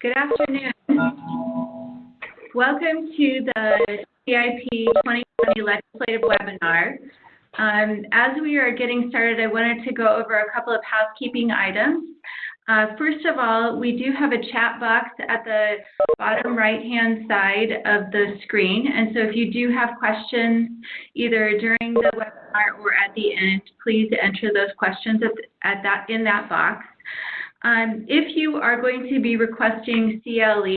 Good afternoon. Welcome to the CIP 2020 Legislative Webinar. As we are getting started, I wanted to go over a couple of housekeeping items. First of all, we do have a chat box at the bottom right-hand side of the screen, and so if you do have questions either during the webinar or at the end, please enter those questions in that box. If you are going to be requesting CLEs,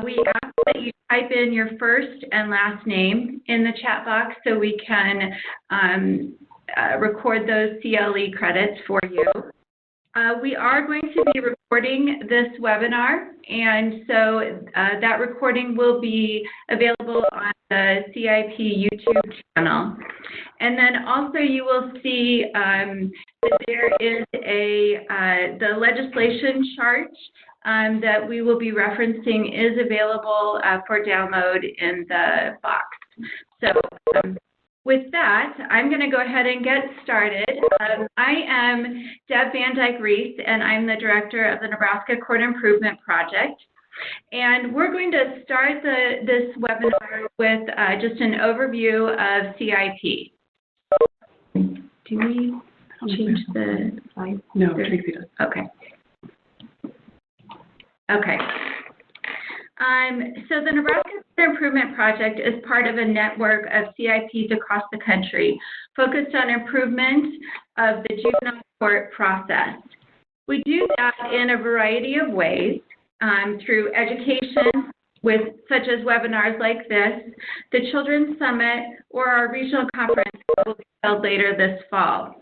we ask that you type in your first and last name in the chat box so we can record those CLE credits for you. We are going to be recording this webinar, and so that recording will be available on the CIP YouTube channel. And then also you will see that there is the legislation chart that we will be referencing is available for download in the box. So with that, I'm going to go ahead and get started. I am Deb Van Dyke Reese, and I'm the director of the Nebraska Court Improvement Project. And we're going to start this webinar with just an overview of CIP. Do we change the slide? No, Tracy does. Okay. Okay. So the Nebraska Court Improvement Project is part of a network of CIPs across the country focused on improvement of the juvenile court process. We do that in a variety of ways through education, such as webinars like this, the Children's Summit, or our regional conference that will be held later this fall.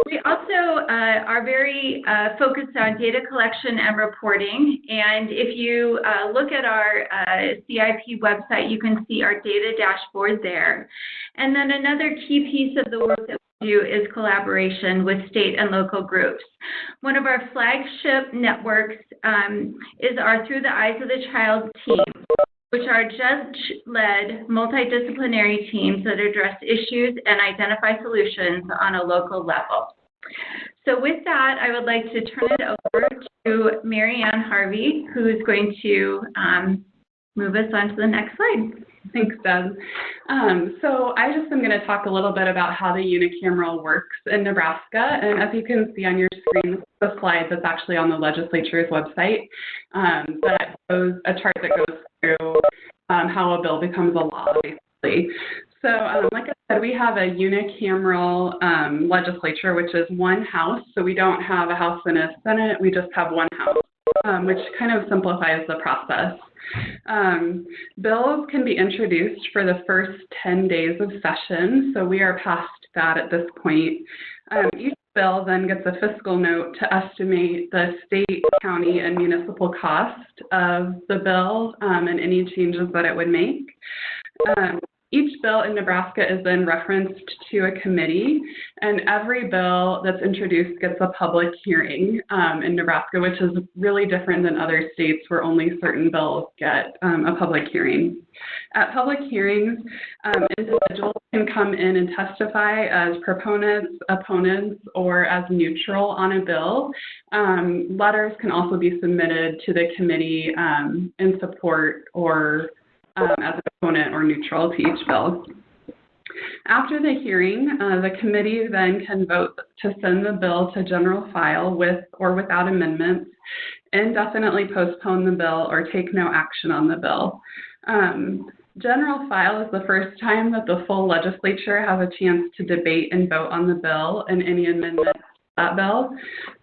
We also are very focused on data collection and reporting, and if you look at our CIP website, you can see our data dashboard there. And then another key piece of the work that we do is collaboration with state and local groups. One of our flagship networks is our Through the Eyes of the Child team, which are judge-led multidisciplinary teams that address issues and identify solutions on a local level. So with that, I would like to turn it over to Mary Ann Harvey, who is going to move us on to the next slide. Thanks, Deb. So I just am going to talk a little bit about how the unicameral works in Nebraska. And as you can see on your screen, this is a slide that's actually on the legislature's website that shows a chart that goes through how a bill becomes a law, basically. So like I said, we have a unicameral legislature, which is one house. So we don't have a House and a Senate. We just have one house, which kind of simplifies the process. Bills can be introduced for the first 10 days of session, so we are past that at this point. Each bill then gets a fiscal note to estimate the state, county, and municipal cost of the bill and any changes that it would make. Each bill in Nebraska is then referenced to a committee, and every bill that's introduced gets a public hearing in Nebraska, which is really different than other states where only certain bills get a public hearing. At public hearings, individuals can come in and testify as proponents, opponents, or as neutral on a bill. Letters can also be submitted to the committee in support or as an opponent or neutral to each bill. After the hearing, the committee then can vote to send the bill to general file with or without amendments, indefinitely postpone the bill, or take no action on the bill. General file is the first time that the full legislature has a chance to debate and vote on the bill and any amendments to that bill.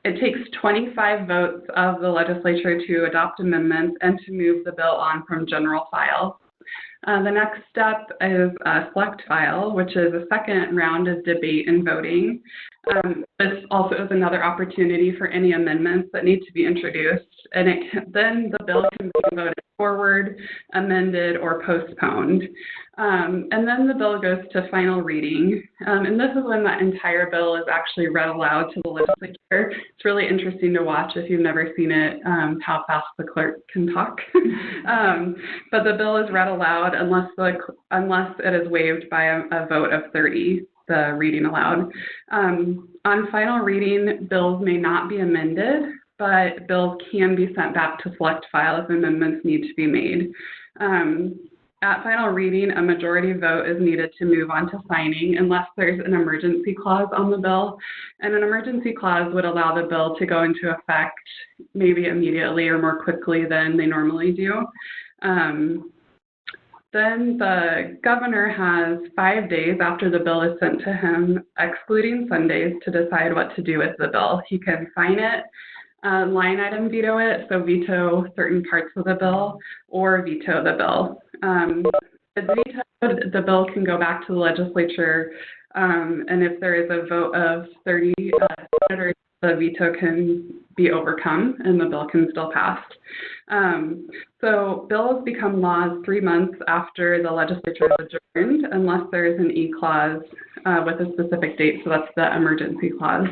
It takes 25 votes of the legislature to adopt amendments and to move the bill on from general file. The next step is select file, which is a second round of debate and voting. This also is another opportunity for any amendments that need to be introduced, and then the bill can be voted forward, amended, or postponed. And then the bill goes to final reading, and this is when that entire bill is actually read aloud to the legislature. It's really interesting to watch if you've never seen it, how fast the clerk can talk. But the bill is read aloud unless it is waived by a vote of 30. The reading aloud. On final reading, bills may not be amended but bills can be sent back to select file if amendments need to be made. At final reading, a majority vote is needed to move on to signing unless there's an emergency clause on the bill. And an emergency clause would allow the bill to go into effect maybe immediately or more quickly than they normally do. Then the governor has 5 days after the bill is sent to him, excluding Sundays, to decide what to do with the bill. He can sign it, line item veto it, so veto certain parts of the bill, or veto the bill. If vetoed, the bill can go back to the legislature, and if there is a vote of 30 senators, the veto can be overcome and the bill can still pass. So bills become laws 3 months after the legislature is adjourned, unless there is an E clause with a specific date, so that's the emergency clause.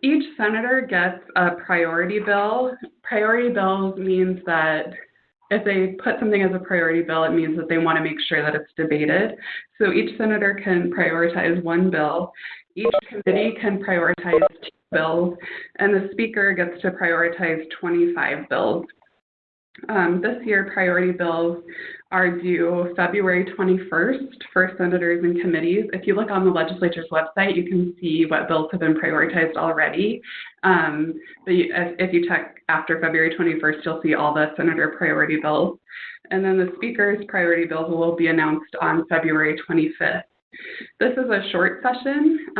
Each senator gets a priority bill. Priority bills means that if they put something as a priority bill, it means that they want to make sure that it's debated. So each senator can prioritize one bill. Each committee can prioritize 2 bills, and the speaker gets to prioritize 25 bills. This year, priority bills are due February 21st for senators and committees. If you look on the legislature's website, you can see what bills have been prioritized already. But if you check after February 21st, you'll see all the senator priority bills. And then the speaker's priority bills will be announced on February 25th. This is a short session,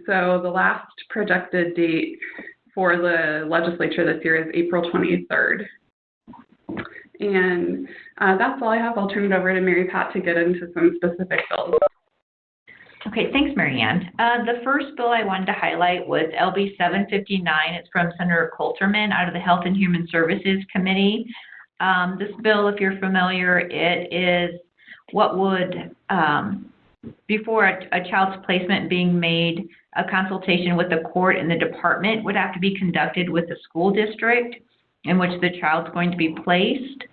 so the last projected date for the legislature this year is April 23rd. And that's all I have. I'll turn it over to Mary Pat to get into some specific bills. Okay, thanks, Mary Ann. The first bill I wanted to highlight was LB 759. It's from Senator Coulterman out of the Health and Human Services Committee. This bill, if you're familiar, it is what would, before a child's placement being made, a consultation with the court and the department would have to be conducted with the school district in which the child's going to be placed.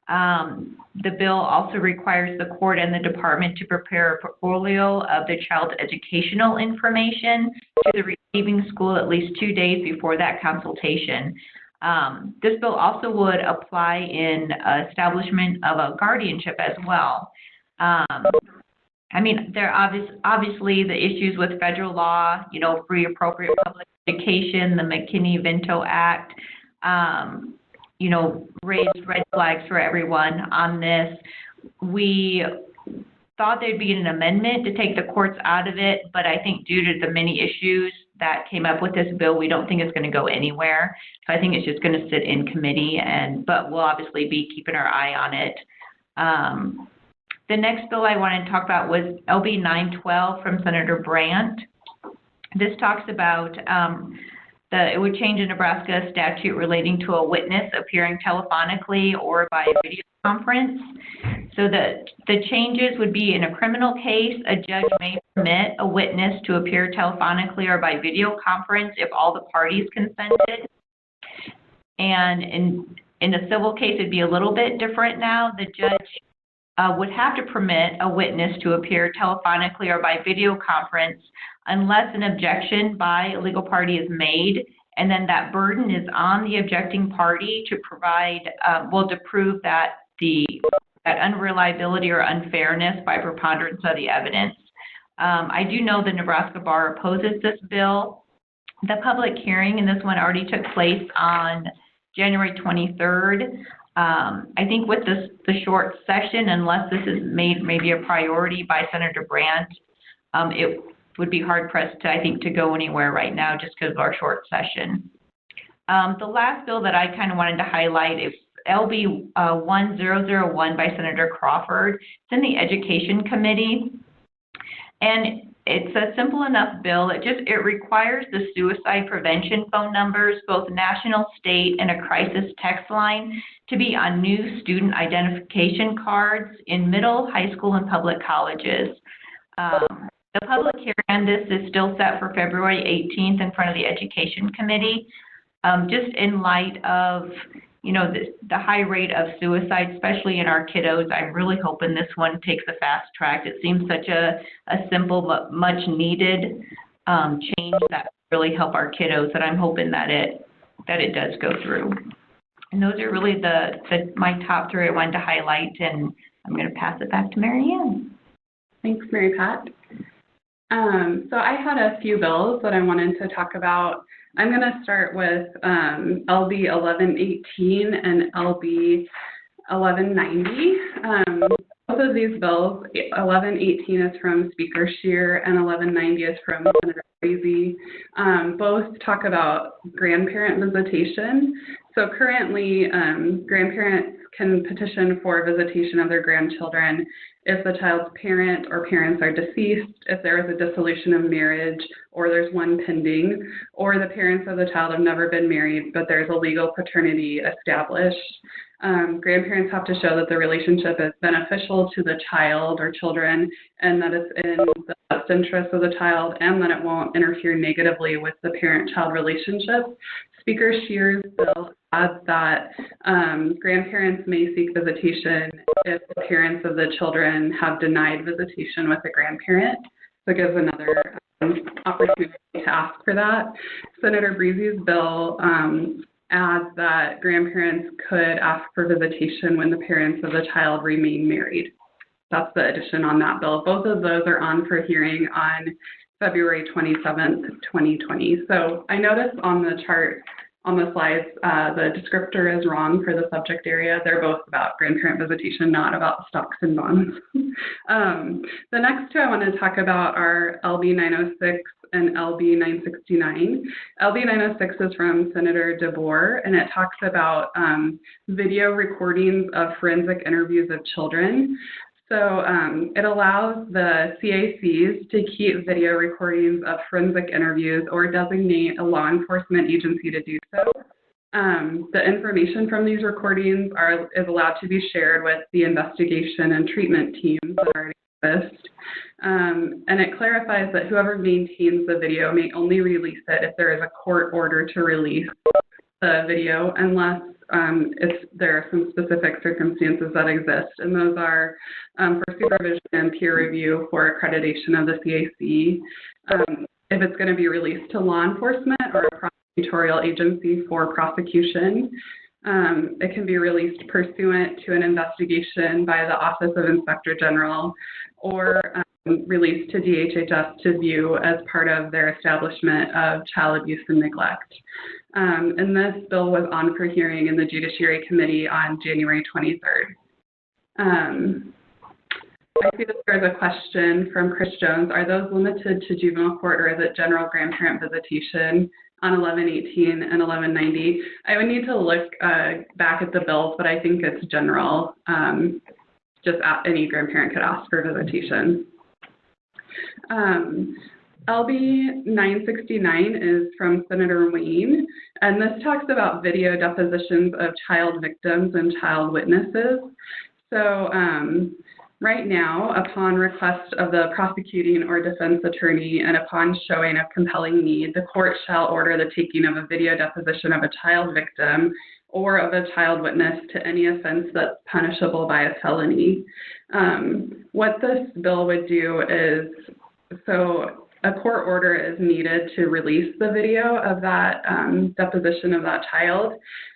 The bill also requires the court and the department to prepare a portfolio of the child's educational information to the receiving school at least 2 days before that consultation. This bill also would apply in establishment of a guardianship as well. I mean, there are obviously the issues with federal law, you know, free appropriate public education, the McKinney-Vento Act, you know, raised red flags for everyone on this. We thought there'd be an amendment to take the courts out of it, but I think due to the many issues that came up with this bill, we don't think it's going to go anywhere. So I think it's just going to sit in committee, but we'll obviously be keeping our eye on it. The next bill I wanted to talk about was LB 912 from Senator Brandt. This talks about it would change a Nebraska statute relating to a witness appearing telephonically or by video conference. So the changes would be in a criminal case, a judge may permit a witness to appear telephonically or by video conference if all the parties consented. And in a civil case, it'd be a little bit different now. The judge would have to permit a witness to appear telephonically or by video conference unless an objection by a legal party is made, and then that burden is on the objecting party to provide, to prove that that unreliability or unfairness by preponderance of the evidence. I do know the Nebraska Bar opposes this bill. The public hearing in this one already took place on January 23rd. I think with the short session, unless this is made maybe a priority by Senator Brandt, it would be hard pressed to, I think, to go anywhere right now just because of our short session. The last bill that I kind of wanted to highlight is LB 1001 by Senator Crawford. It's in the Education Committee, and it's a simple enough bill. It requires the suicide prevention phone numbers, both national, state, and a crisis text line, to be on new student identification cards in middle, high school, and public colleges. The public hearing on this is still set for February 18th in front of the Education Committee. Just in light of, you know, the high rate of suicide, especially in our kiddos, I'm really hoping this one takes a fast track. It seems such a simple but much needed change that really help our kiddos, and I'm hoping that it does go through. And those are really my top three I wanted to highlight, and I'm going to pass it back to Mary Ann. Thanks, Mary Pat. So I had a few bills that I wanted to talk about. I'm going to start with LB 1118 and LB 1190. Both of these bills, 1118 is from Speaker Scheer and 1190 is from Senator Frazee. Both talk about grandparent visitation. So currently, grandparents can petition for visitation of their grandchildren if the child's parent or parents are deceased, if there is a dissolution of marriage, or there's one pending, or the parents of the child have never been married, but there's a legal paternity established. Grandparents have to show that the relationship is beneficial to the child or children, and that it's in the best interest of the child, and that it won't interfere negatively with the parent-child relationship. Speaker Scheer's bill adds that grandparents may seek visitation if the parents of the children have denied visitation with the grandparent. So it gives another opportunity to ask for that. Senator Breezy's bill adds that grandparents could ask for visitation when the parents of the child remain married. That's the addition on that bill. Both of those are on for hearing on February 27th, 2020. So I noticed on the chart on the slides, the descriptor is wrong for the subject area. They're both about grandparent visitation, not about stocks and bonds. The next two I want to talk about are LB 906 and LB 969. LB 906 is from Senator DeBoer, and it talks about video recordings of forensic interviews of children. So it allows the CACs to keep video recordings of forensic interviews or designate a law enforcement agency to do so. The information from these recordings is allowed to be shared with the investigation and treatment teams that already exist. And it clarifies that whoever maintains the video may only release it if there is a court order to release the video, unless there are some specific circumstances that exist, and those are for supervision and peer review for accreditation of the CAC, if it's going to be released to law enforcement or a prosecutorial agency for prosecution. It can be released pursuant to an investigation by the Office of Inspector General, or released to DHHS to view as part of their establishment of child abuse and neglect. And this bill was on for hearing in the Judiciary Committee on January 23rd. I see that there's a question from Chris Jones. Are those limited to juvenile court, or is it general grandparent visitation on 1118 and 1190? I would need to look back at the bills, but I think it's general. Just any grandparent could ask for visitation. LB 969 is from Senator Wayne, and this talks about video depositions of child victims and child witnesses. So right now, upon request of the prosecuting or defense attorney and upon showing of compelling need, the court shall order the taking of a video deposition of a child victim or of a child witness to any offense that's punishable by a felony. What this bill would do is, so a court order is needed to release the video of that deposition of that child,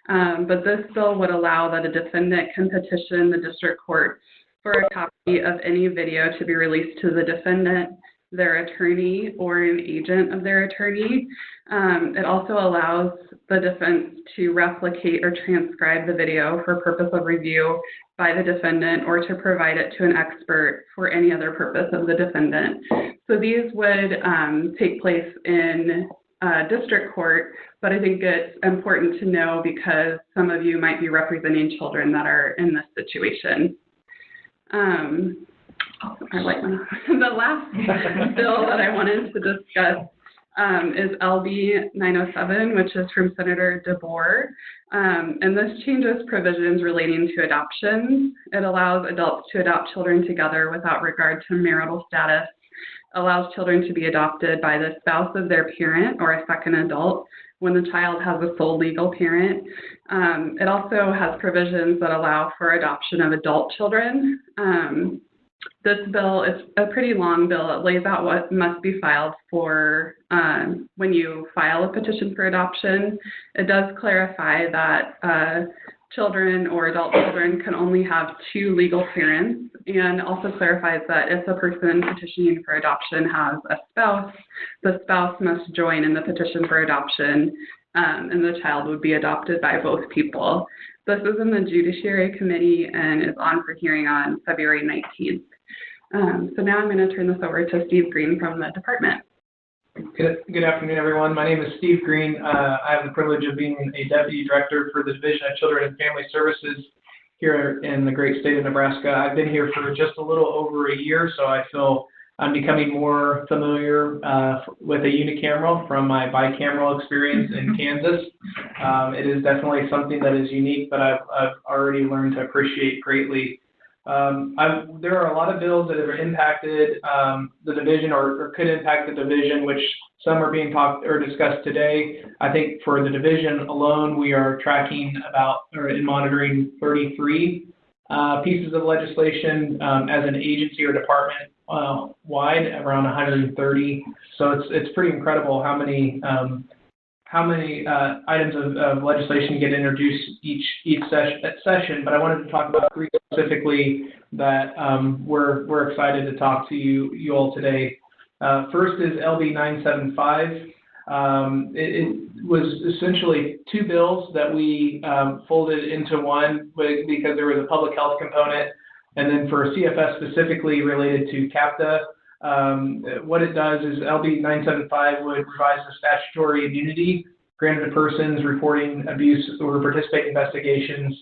but this bill would allow that a defendant can petition the district court for a copy of any video to be released to the defendant, their attorney, or an agent of their attorney. It also allows the defense to replicate or transcribe the video for purpose of review by the defendant, or to provide it to an expert for any other purpose of the defendant. So these would take place in district court, but I think it's important to know because some of you might be representing children that are in this situation. The last bill that I wanted to discuss is LB 907, which is from Senator DeBoer. And this changes provisions relating to adoptions. It allows adults to adopt children together without regard to marital status, allows children to be adopted by the spouse of their parent or a second adult when the child has a sole legal parent. It also has provisions that allow for adoption of adult children. This bill is a pretty long bill. It lays out what must be filed for when you file a petition for adoption. It does clarify that children or adult children can only have 2 legal parents, and also clarifies that if a person petitioning for adoption has a spouse, the spouse must join in the petition for adoption, and the child would be adopted by both people. This is in the Judiciary Committee and is on for hearing on February 19th. So now I'm going to turn this over to Steve Green from the department. Good afternoon, everyone. My name is Steve Green. I have the privilege of being a Deputy Director for the Division of Children and Family Services here in the great state of Nebraska. I've been here for just a little over a year, so I feel I'm becoming more familiar with a unicameral from my bicameral experience in Kansas. It is definitely something that is unique, but I've already learned to appreciate greatly. There are a lot of bills that have impacted the division or could impact the division, which some are being talked or discussed today. I think for the division alone, we are tracking and monitoring 33 pieces of legislation as an agency or department wide, around 130. So it's pretty incredible how many items of legislation get introduced each session, but I wanted to talk about 3 specifically that we're excited to talk to you all today. First is LB 975. It was essentially 2 bills that we folded into one because there was a public health component, and then for CFS specifically related to CAPTA. What it does is LB 975 would revise the statutory immunity granted to persons reporting abuse or participate in investigations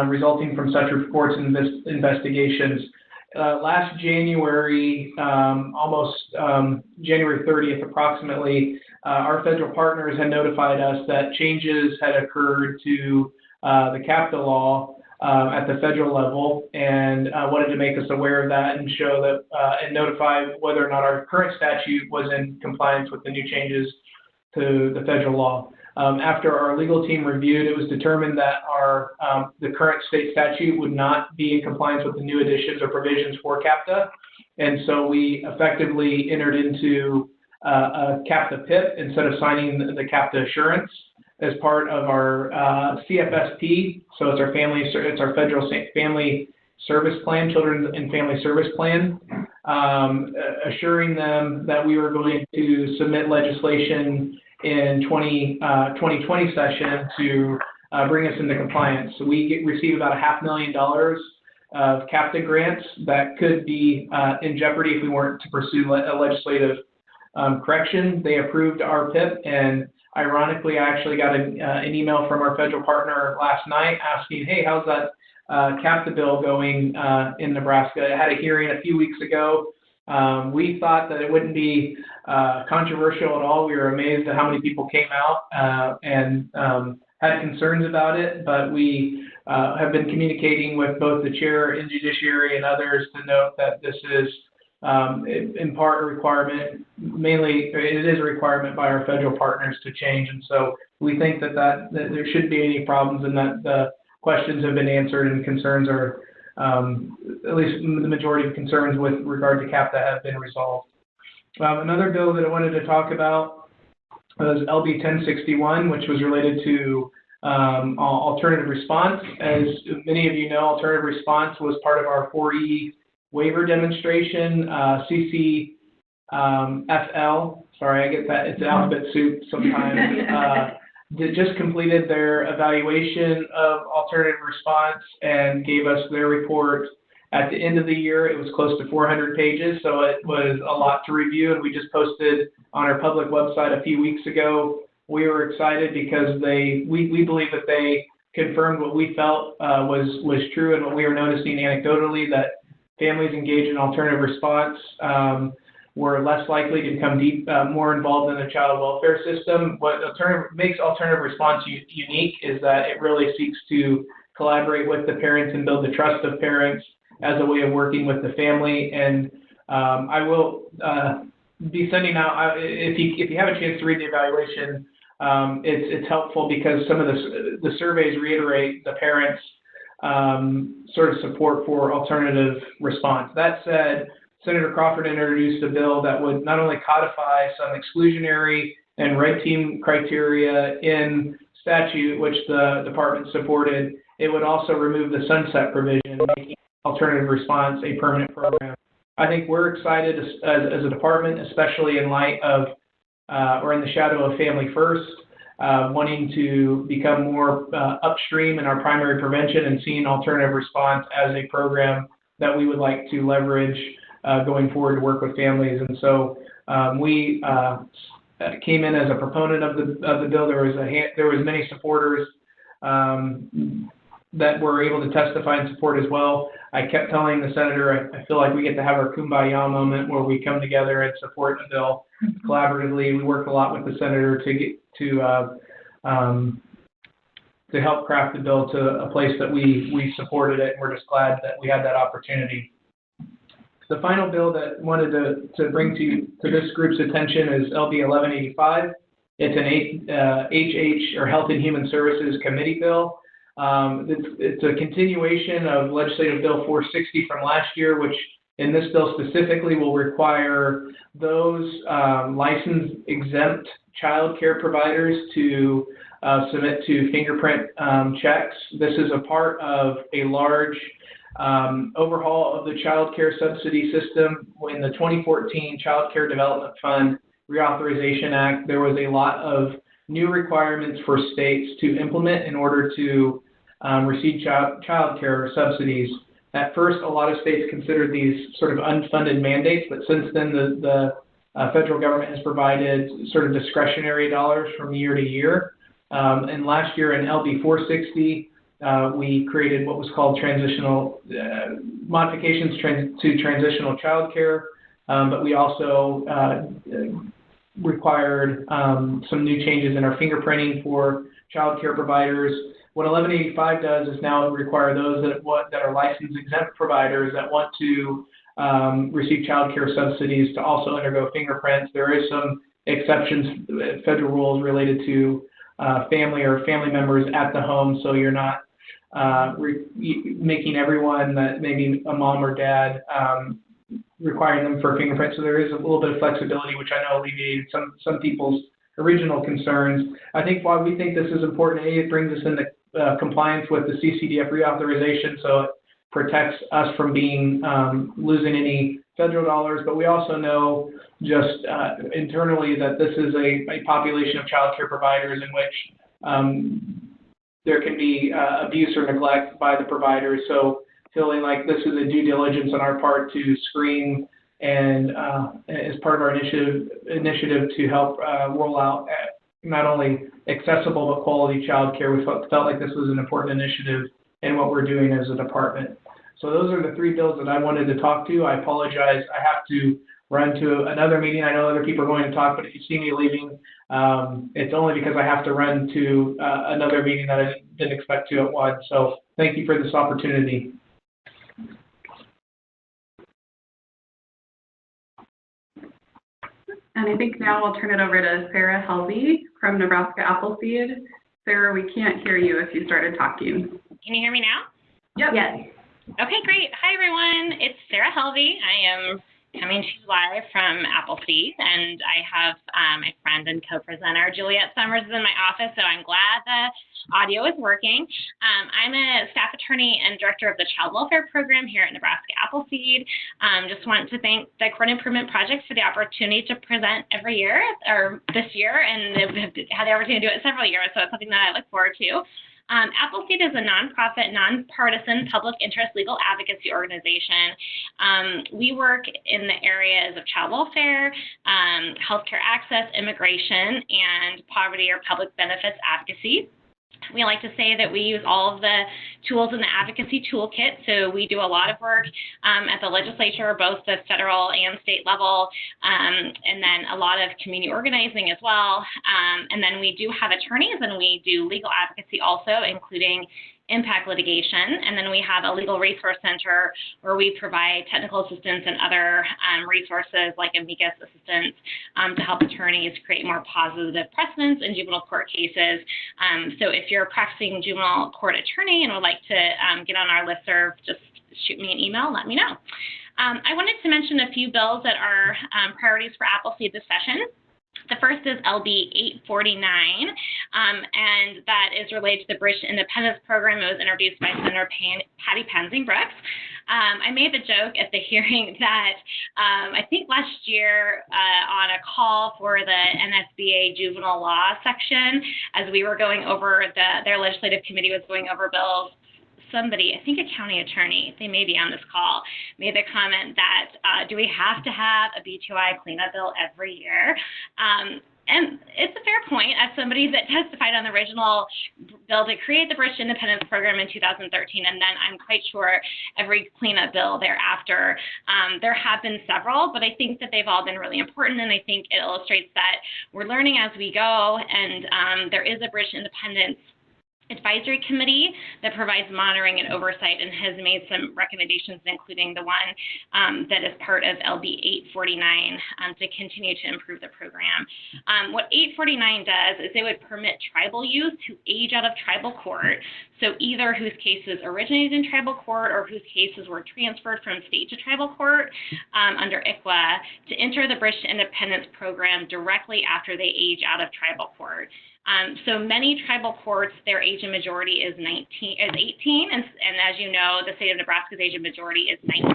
resulting from such reports and investigations. Last January, almost January 30th approximately, our federal partners had notified us that changes had occurred to the CAPTA law at the federal level, and wanted to make us aware of that and show that and notify whether or not our current statute was in compliance with the new changes to the federal law. After our legal team reviewed, it was determined that the current state statute would not be in compliance with the new additions or provisions for CAPTA, and so we effectively entered into a CAPTA PIP instead of signing the CAPTA assurance as part of our CFSP. So it's our federal family service plan, children and family service plan, assuring them that we were going to submit legislation in 2020 session to bring us into compliance. So we receive about $500,000 of CAPTA grants that could be in jeopardy if we weren't to pursue a legislative correction. They approved our PIP, and ironically, I actually got an email from our federal partner last night asking, hey, how's that CAPTA bill going in Nebraska? I had a hearing a few weeks ago. We thought that it wouldn't be controversial at all. We were amazed at how many people came out and had concerns about it, but we have been communicating with both the chair in Judiciary and others to note that this is in part a requirement, mainly it is a requirement by our federal partners to change, and so we think that there shouldn't be any problems and that the questions have been answered and concerns are, at least the majority of concerns with regard to CAPTA have been resolved. Another bill that I wanted to talk about was LB 1061, which was related to alternative response. As many of you know, alternative response was part of our 4E waiver demonstration, CCFL. Sorry, I get that. It's alphabet soup sometimes. They just completed their evaluation of alternative response and gave us their report at the end of the year. It was close to 400 pages, so it was a lot to review, and we just posted on our public website a few weeks ago. We were excited because we believe that they confirmed what we felt was true and what we were noticing anecdotally, that families engaged in alternative response were less likely to become more involved in the child welfare system. What makes alternative response unique is that it really seeks to collaborate with the parents and build the trust of parents as a way of working with the family. And I will be sending out, if you have a chance to read the evaluation, it's helpful because some of the surveys reiterate the parents' sort of support for alternative response. That said, Senator Crawford introduced a bill that would not only codify some exclusionary and red team criteria in statute, which the department supported, it would also remove the sunset provision, making alternative response a permanent program. I think we're excited as a department, especially in light of, or in the shadow of Family First, wanting to become more upstream in our primary prevention and seeing alternative response as a program that we would like to leverage going forward to work with families. And so we came in as a proponent of the bill. There was many supporters that were able to testify and support as well. I kept telling the senator, I feel like we get to have our kumbaya moment where we come together and support the bill collaboratively. We worked a lot with the senator to get to help craft the bill to a place that we supported it. We're just glad that we had that opportunity. The final bill that I wanted to bring to this group's attention is LB 1185. It's an HH, or Health and Human Services Committee bill. It's a continuation of Legislative Bill 460 from last year, which in this bill specifically will require those licensed exempt child care providers to submit to fingerprint checks. This is a part of a large overhaul of the child care subsidy system. In the 2014 Child Care Development Fund Reauthorization Act, there was a lot of new requirements for states to implement in order to receive child care subsidies. At first, a lot of states considered these sort of unfunded mandates, but since then the federal government has provided sort of discretionary dollars from year to year. And last year in LB 460, we created what was called transitional modifications to transitional child care, but we also required some new changes in our fingerprinting for child care providers. What 1185 does is now require those that are licensed exempt providers that want to receive child care subsidies to also undergo fingerprints. There is some exceptions, federal rules related to family or family members at the home, so you're not making everyone that maybe a mom or dad requiring them for fingerprints. So there is a little bit of flexibility, which I know alleviated some people's original concerns. I think why we think this is important, it brings us into compliance with the CCDF reauthorization, so it protects us from being losing any federal dollars, but we also know just internally that this is a population of child care providers in which there can be abuse or neglect by the providers. So feeling like this is a due diligence on our part to screen and as part of our initiative to help roll out not only accessible but quality child care, we felt like this was an important initiative in what we're doing as a department. So those are the three bills that I wanted to talk to. I apologize. I have to run to another meeting. I know other people are going to talk, but if you see me leaving, it's only because I have to run to another meeting that I didn't expect to at 1. So thank you for this opportunity. And I think now I'll turn it over to Sarah Helvey from Nebraska Appleseed. Sarah, we can't hear you if you started talking. Can you hear me now? Yep. Yes. Okay, great. Hi, everyone. It's Sarah Helvey. I am coming to you live from Appleseed, and I have my friend and co-presenter, Juliet Summers, is in my office, so I'm glad the audio is working. I'm a staff attorney and director of the Child Welfare Program here at Nebraska Appleseed. Just want to thank the Court Improvement Project for the opportunity to present every year, or this year, and have had the opportunity to do it several years, so it's something that I look forward to. Appleseed is a nonprofit, nonpartisan public interest legal advocacy organization. We work in the areas of child welfare, healthcare access, immigration, and poverty or public benefits advocacy. We like to say that we use all of the tools in the advocacy toolkit. So we do a lot of work at the legislature, both the federal and state level, and then a lot of community organizing as well. And then we do have attorneys, and we do legal advocacy also, including impact litigation. And then we have a legal resource center where we provide technical assistance and other resources like amicus assistance to help attorneys create more positive precedents in juvenile court cases. So if you're a practicing juvenile court attorney and would like to get on our listserv, just shoot me an email, let me know. I wanted to mention a few bills that are priorities for Appleseed this session. The first is LB 849, and that is related to the British Independence Program. It was introduced by Senator Patty Pensing-Brooks. I made the joke at the hearing that I think last year on a call for the NSBA juvenile law section, as we were going over, their legislative committee was going over bills, somebody, I think a county attorney, they may be on this call, made the comment that do we have to have a B2I cleanup bill every year? And it's a fair point. As somebody that testified on the original bill to create the British Independence Program in 2013, and then I'm quite sure every cleanup bill thereafter, there have been several, but I think that they've all been really important, and I think it illustrates that we're learning as we go, and there is a British Independence Advisory Committee that provides monitoring and oversight and has made some recommendations, including the one that is part of LB 849 to continue to improve the program. What 849 does is it would permit tribal youth to age out of tribal court, so either whose cases originated in tribal court or whose cases were transferred from state to tribal court under ICWA to enter the British Independence Program directly after they age out of tribal court. So many tribal courts, their age of majority is 18, and as you know, the state of Nebraska's age of majority is 19.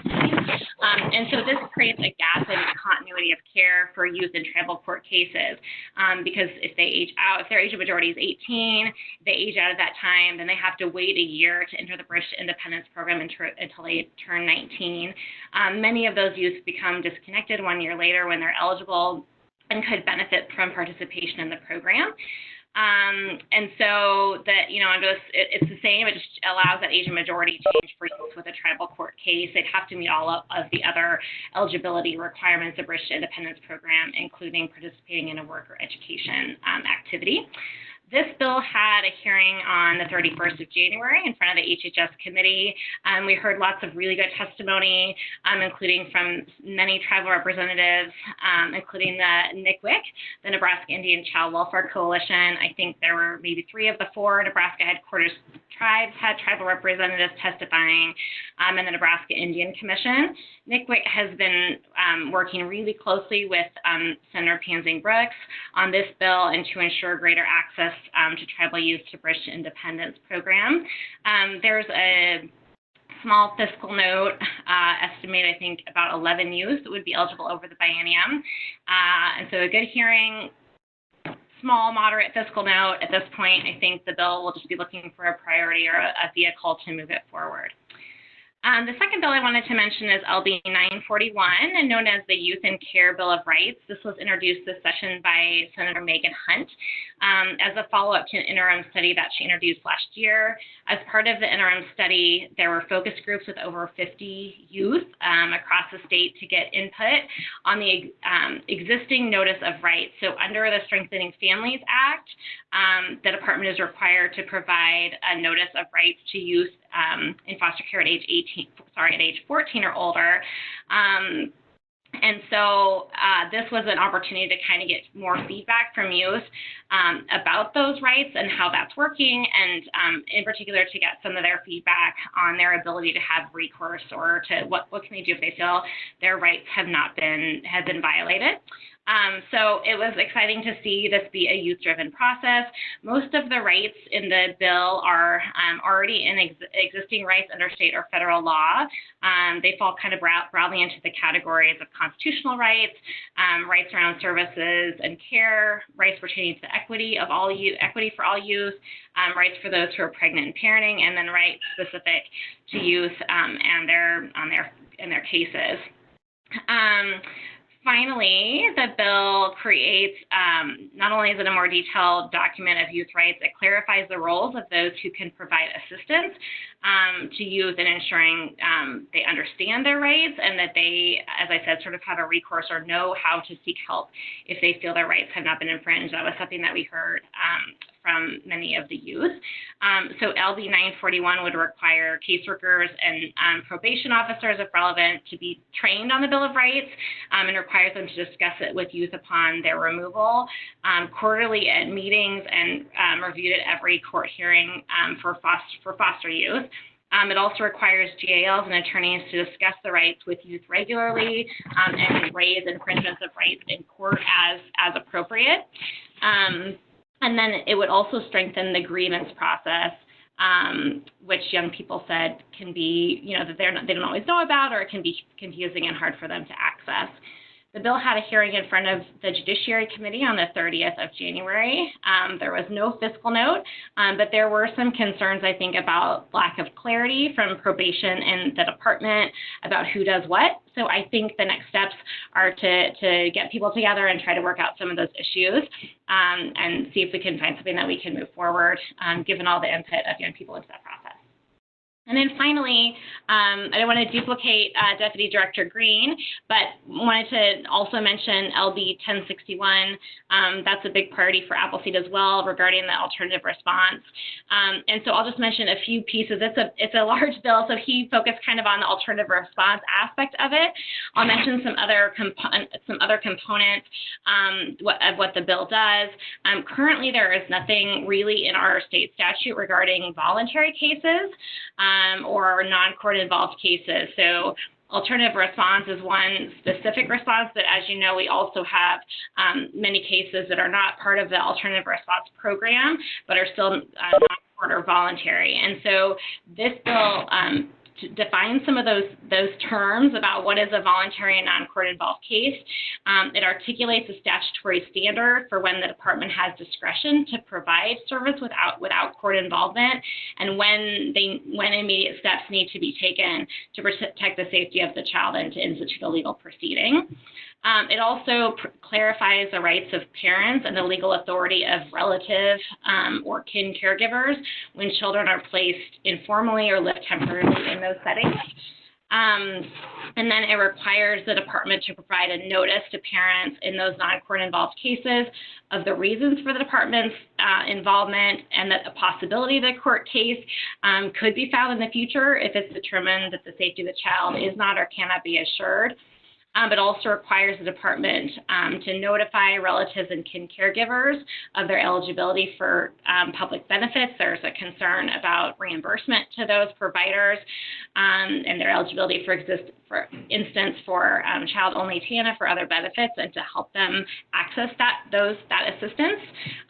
And so this creates a gap in continuity of care for youth in tribal court cases, because if they age out, if their age of majority is 18, they age out at that time, then they have to wait a year to enter the British Independence Program until they turn 19. Many of those youth become disconnected 1 year later when they're eligible and could benefit from participation in the program. And so that, it's the same. It just allows that Asian majority change for youth with a tribal court case. They'd have to meet all of the other eligibility requirements of British Independence Program, including participating in a work or education activity. This bill had a hearing on the 31st of January in front of the HHS committee. We heard lots of really good testimony, including from many tribal representatives, including the NICWIC, the Nebraska Indian Child Welfare Coalition. I think there were maybe 3 of the 4 Nebraska headquarters tribes had tribal representatives testifying, and the Nebraska Indian Commission. NICWIC has been working really closely with Senator Pensing-Brooks on this bill and to ensure greater access to tribal youth to British Independence Program. There's a small fiscal note, estimate, I think, about 11 youth that would be eligible over the biennium. And so a good hearing, small, moderate fiscal note. At this point, I think the bill will just be looking for a priority or a vehicle to move it forward. The second bill I wanted to mention is LB 941, and known as the Youth and Care Bill of Rights. This was introduced this session by Senator Megan Hunt as a follow-up to an interim study that she introduced last year. As part of the interim study, there were focus groups with over 50 youth across the state to get input on the existing Notice of Rights. So under the Strengthening Families Act, the department is required to provide a Notice of Rights to youth in foster care at age 14 or older. And so this was an opportunity to kind of get more feedback from youth about those rights and how that's working, and in particular to get some of their feedback on their ability to have recourse or to what can they do if they feel their rights have been violated. So it was exciting to see this be a youth-driven process. Most of the rights in the bill are already in existing rights under state or federal law. They fall kind of broadly into the categories of constitutional rights, rights around services and care, rights pertaining to equity for all youth, rights for those who are pregnant and parenting, and then rights specific to youth and their cases. Finally, the bill creates, not only is it a more detailed document of youth rights, it clarifies the roles of those who can provide assistance to youth in ensuring they understand their rights and that they, as I said, sort of have a recourse or know how to seek help if they feel their rights have not been infringed. That was something that we heard from many of the youth. So LB 941 would require caseworkers and probation officers, if relevant, to be trained on the Bill of Rights, and requires them to discuss it with youth upon their removal, quarterly at meetings, and reviewed at every court hearing for foster youth. It also requires GALs and attorneys to discuss the rights with youth regularly and raise infringements of rights in court as appropriate. And then it would also strengthen the grievance process, which young people said can be, that they don't always know about, or it can be confusing and hard for them to access. The bill had a hearing in front of the Judiciary Committee on the 30th of January. There was no fiscal note, but there were some concerns, I think, about lack of clarity from probation and the department about who does what. So I think the next steps are to get people together and try to work out some of those issues and see if we can find something that we can move forward, given all the input of young people into that process. And then finally, I don't want to duplicate Deputy Director Green, but wanted to also mention LB 1061. That's a big priority for Appleseed as well regarding the alternative response. And so I'll just mention a few pieces. It's a large bill, so he focused kind of on the alternative response aspect of it. I'll mention some other components of what the bill does. Currently, there is nothing really in our state statute regarding voluntary cases or non-court involved cases. So alternative response is one specific response, but as you know, we also have many cases that are not part of the alternative response program, but are still non-court or voluntary. And so this bill defines some of those terms about what is a voluntary and non-court involved case. It articulates a statutory standard for when the department has discretion to provide service without court involvement, and when immediate steps need to be taken to protect the safety of the child and to institute a legal proceeding. It also clarifies the rights of parents and the legal authority of relative or kin caregivers when children are placed informally or live temporarily in those settings. And then it requires the department to provide a notice to parents in those non-court involved cases of the reasons for the department's involvement, and that a possibility of a court case could be filed in the future if it's determined that the safety of the child is not or cannot be assured. It also requires the department to notify relatives and kin caregivers of their eligibility for public benefits. There's a concern about reimbursement to those providers and their eligibility, for instance, for child-only TANF or other benefits, and to help them access that assistance.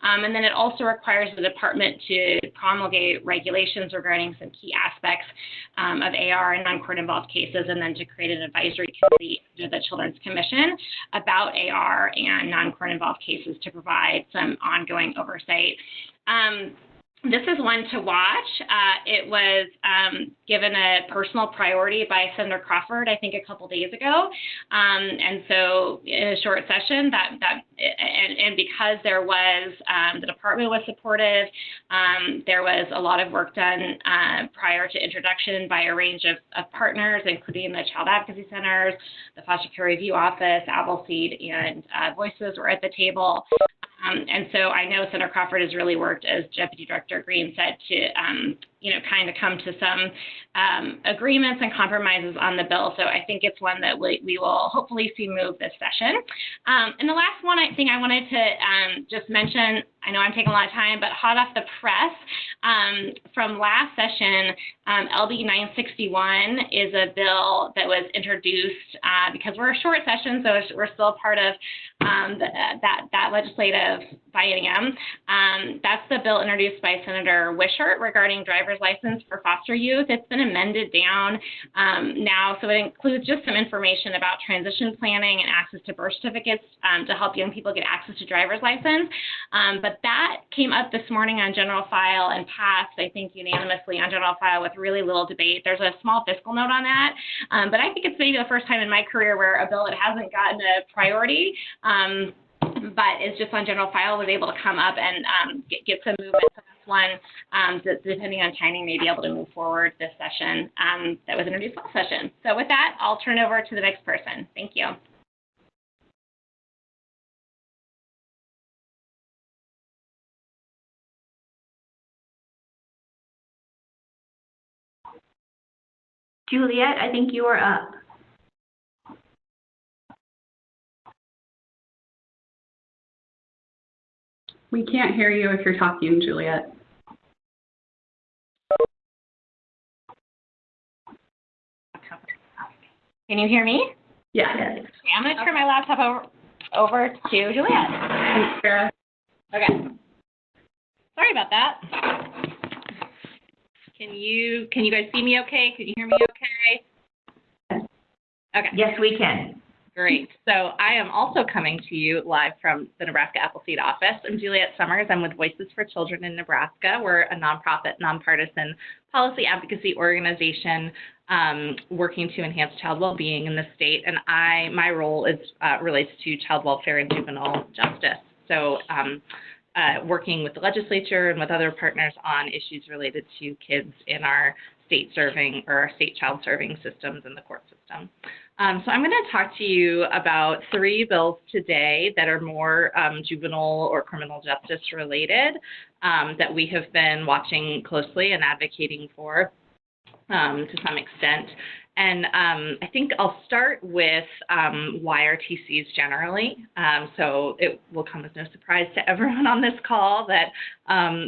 And then it also requires the department to promulgate regulations regarding some key aspects of AR and non-court involved cases, and then to create an advisory committee to the Children's Commission about AR and non-court involved cases to provide some ongoing oversight. This is one to watch. It was given a personal priority by Senator Crawford, I think, a couple days ago. And so in a short session, and because there was, the department was supportive, there was a lot of work done prior to introduction by a range of partners, including the Child Advocacy Centers, the Foster Care Review Office, Appleseed, and Voices were at the table. And so I know Senator Crawford has really worked, as Deputy Director Green said, to kind of come to some agreements and compromises on the bill. So I think it's one that we will hopefully see move this session. And the last thing I wanted to just mention, I know I'm taking a lot of time, but hot off the press, from last session, LB 961 is a bill that was introduced because we're a short session, so we're still part of that legislative biennium. That's the bill introduced by Senator Wishart regarding driver's license for foster youth. It's been amended down now, so it includes just some information about transition planning and access to birth certificates to help young people get access to driver's license. But that came up this morning on general file and passed, I think, unanimously on general file with really little debate. There's a small fiscal note on that, but I think it's maybe the first time in my career where a bill that hasn't gotten a priority, but is just on general file, was able to come up and get some movement. So that's one that, depending on timing, may be able to move forward this session that was introduced last session. So with that, I'll turn over to the next person. Thank you. Juliet, I think you are up. We can't hear you if you're talking, Juliet. Can you hear me? Yes. Okay, I'm going to turn my laptop over to Juliet. Thanks, Sarah. Okay. Sorry about that. Can you guys see me okay? Can you hear me okay? Okay. Yes, we can. Great. So I am also coming to you live from the Nebraska Appleseed office. I'm Juliet Summers. I'm with Voices for Children in Nebraska. We're a nonprofit, nonpartisan policy advocacy organization working to enhance child well-being in the state. And my role is relates to child welfare and juvenile justice. So working with the legislature and with other partners on issues related to kids in our state serving or our state child serving systems and the court system. So I'm going to talk to you about 3 bills today that are more juvenile or criminal justice related that we have been watching closely and advocating for to some extent. And I think I'll start with YRTCs generally. So it will come as no surprise to everyone on this call that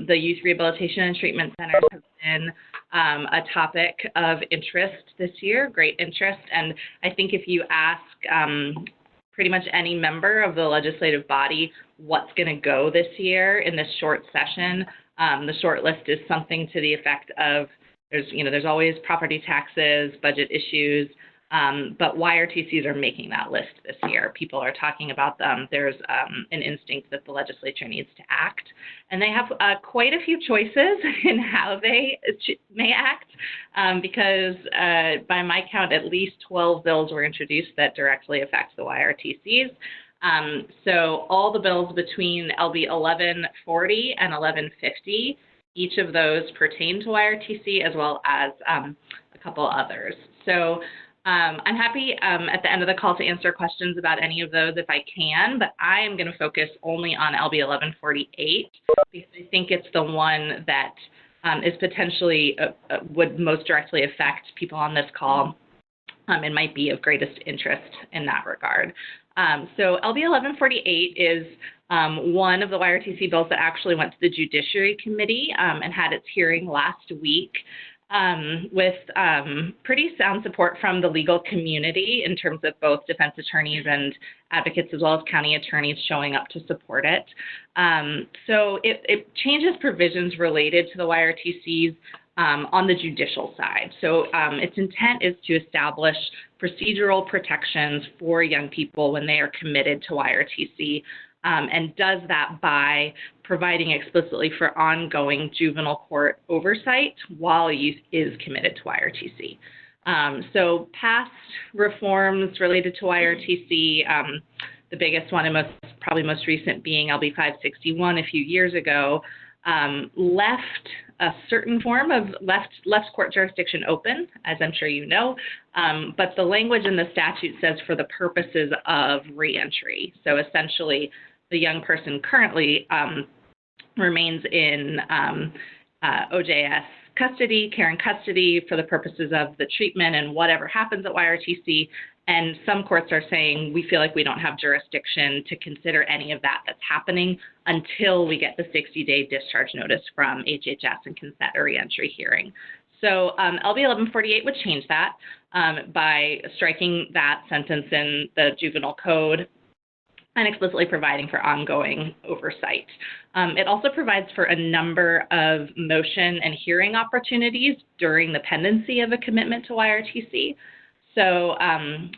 the Youth Rehabilitation and Treatment Centers have been a topic of interest this year, great interest. And I think if you ask pretty much any member of the legislative body what's going to go this year in this short session, the short list is something to the effect of there's always property taxes, budget issues, but YRTCs are making that list this year. People are talking about them. There's an instinct that the legislature needs to act, and they have quite a few choices in how they may act because by my count, at least 12 bills were introduced that directly affect the YRTCs. So all the bills between LB 1140 and 1150, each of those pertain to YRTC as well as a couple others. So I'm happy at the end of the call to answer questions about any of those if I can, but I am going to focus only on LB 1148 because I think it's the one that is potentially would most directly affect people on this call and might be of greatest interest in that regard. So LB 1148 is one of the YRTC bills that actually went to the Judiciary Committee and had its hearing last week with pretty sound support from the legal community in terms of both defense attorneys and advocates as well as county attorneys showing up to support it. So it changes provisions related to the YRTCs on the judicial side. So its intent is to establish procedural protections for young people when they are committed to YRTC and does that by providing explicitly for ongoing juvenile court oversight while youth is committed to YRTC. So past reforms related to YRTC, the biggest one and probably most recent being LB 561 a few years ago, left a certain form of left court jurisdiction open, as I'm sure you know, but the language in the statute says for the purposes of reentry. So essentially, the young person currently remains in OJS custody, care and custody for the purposes of the treatment and whatever happens at YRTC. And some courts are saying we feel like we don't have jurisdiction to consider any of that that's happening until we get the 60-day discharge notice from HHS and consent or reentry hearing. So LB 1148 would change that by striking that sentence in the juvenile code and explicitly providing for ongoing oversight. It also provides for a number of motion and hearing opportunities during the pendency of a commitment to YRTC. So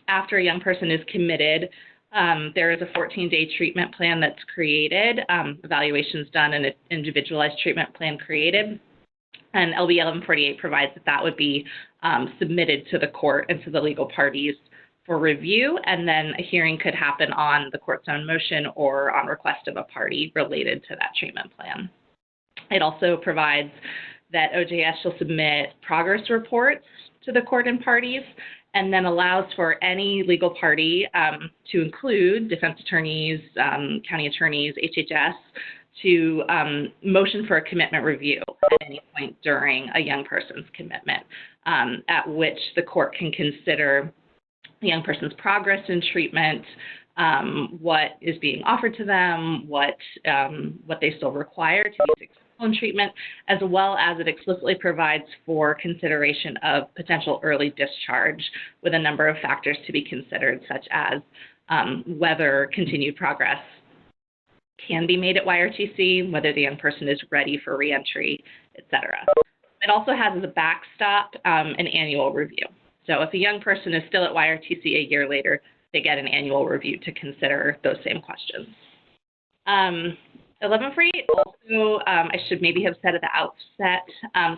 after a young person is committed, there is a 14-day treatment plan that's created, evaluations done, and an individualized treatment plan created. And LB 1148 provides that would be submitted to the court and to the legal parties for review, and then a hearing could happen on the court's own motion or on request of a party related to that treatment plan. It also provides that OJS shall submit progress reports to the court and parties, and then allows for any legal party to include defense attorneys, county attorneys, HHS, to motion for a commitment review at any point during a young person's commitment, at which the court can consider the young person's progress in treatment, what is being offered to them, what they still require to be successful in treatment, as well as it explicitly provides for consideration of potential early discharge with a number of factors to be considered, such as whether continued progress can be made at YRTC, whether the young person is ready for reentry, et cetera. It also has as a backstop an annual review. So if a young person is still at YRTC a year later, they get an annual review to consider those same questions. 1148 also, I should maybe have said at the outset,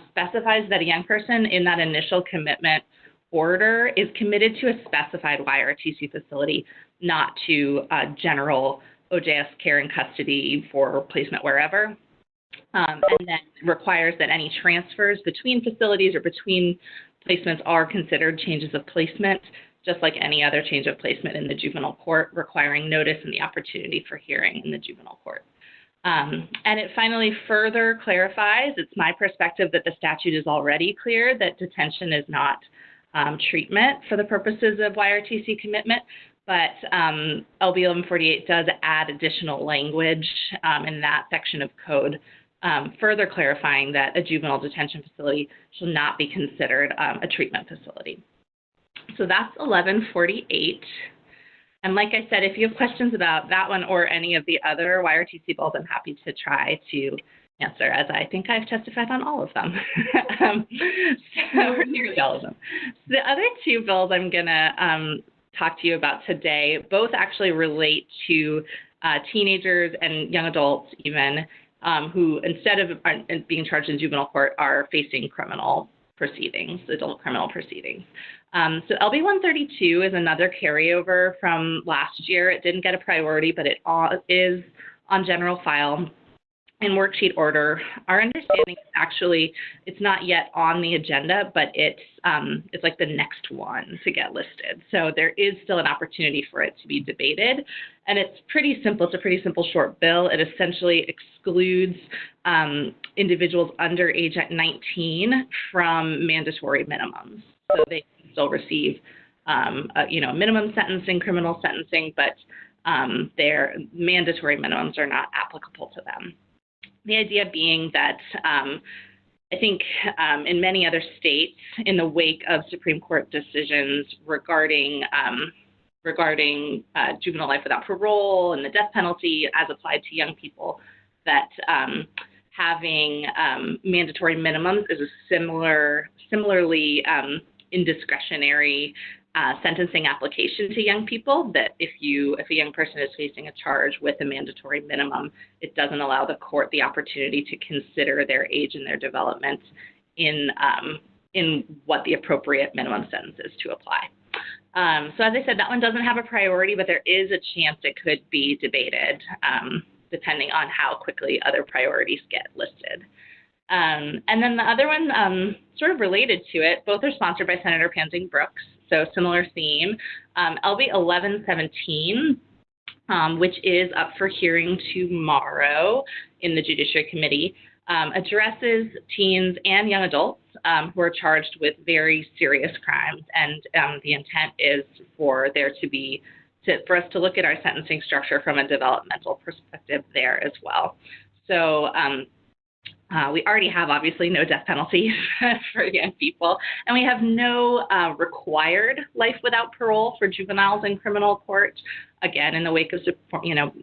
specifies that a young person in that initial commitment order is committed to a specified YRTC facility, not to general OJS care and custody for placement wherever. And then requires that any transfers between facilities or between placements are considered changes of placement, just like any other change of placement in the juvenile court, requiring notice and the opportunity for hearing in the juvenile court. And it finally further clarifies, it's my perspective that the statute is already clear that detention is not treatment for the purposes of YRTC commitment, but LB 1148 does add additional language in that section of code, further clarifying that a juvenile detention facility shall not be considered a treatment facility. So that's 1148. And like I said, if you have questions about that one or any of the other YRTC bills, I'm happy to try to answer, as I think I've testified on all of them, or nearly all of them. The other two bills I'm going to talk to you about today both actually relate to teenagers and young adults even who, instead of being charged in juvenile court, are facing criminal proceedings, adult criminal proceedings. So LB 132 is another carryover from last year. It didn't get a priority, but it is on general file in worksheet order. Our understanding is actually it's not yet on the agenda, but it's like the next one to get listed. So there is still an opportunity for it to be debated. And it's pretty simple. It's a pretty simple short bill. It essentially excludes individuals under age at 19 from mandatory minimums. So they can still receive minimum sentencing, criminal sentencing, but their mandatory minimums are not applicable to them. The idea being that I think in many other states, in the wake of Supreme Court decisions regarding juvenile life without parole and the death penalty as applied to young people, that having mandatory minimums is a similarly indiscretionary sentencing application to young people, that if a young person is facing a charge with a mandatory minimum, it doesn't allow the court the opportunity to consider their age and their development in what the appropriate minimum sentence is to apply. So as I said, that one doesn't have a priority, but there is a chance it could be debated depending on how quickly other priorities get listed. And then the other one, sort of related to it, both are sponsored by Senator Pansing Brooks, so similar theme. LB 1117, which is up for hearing tomorrow in the Judiciary Committee, addresses teens and young adults who are charged with very serious crimes, and the intent is for us to look at our sentencing structure from a developmental perspective there as well. So we already have, obviously, no death penalty for young people, and we have no required life without parole for juveniles in criminal court, again, in the wake of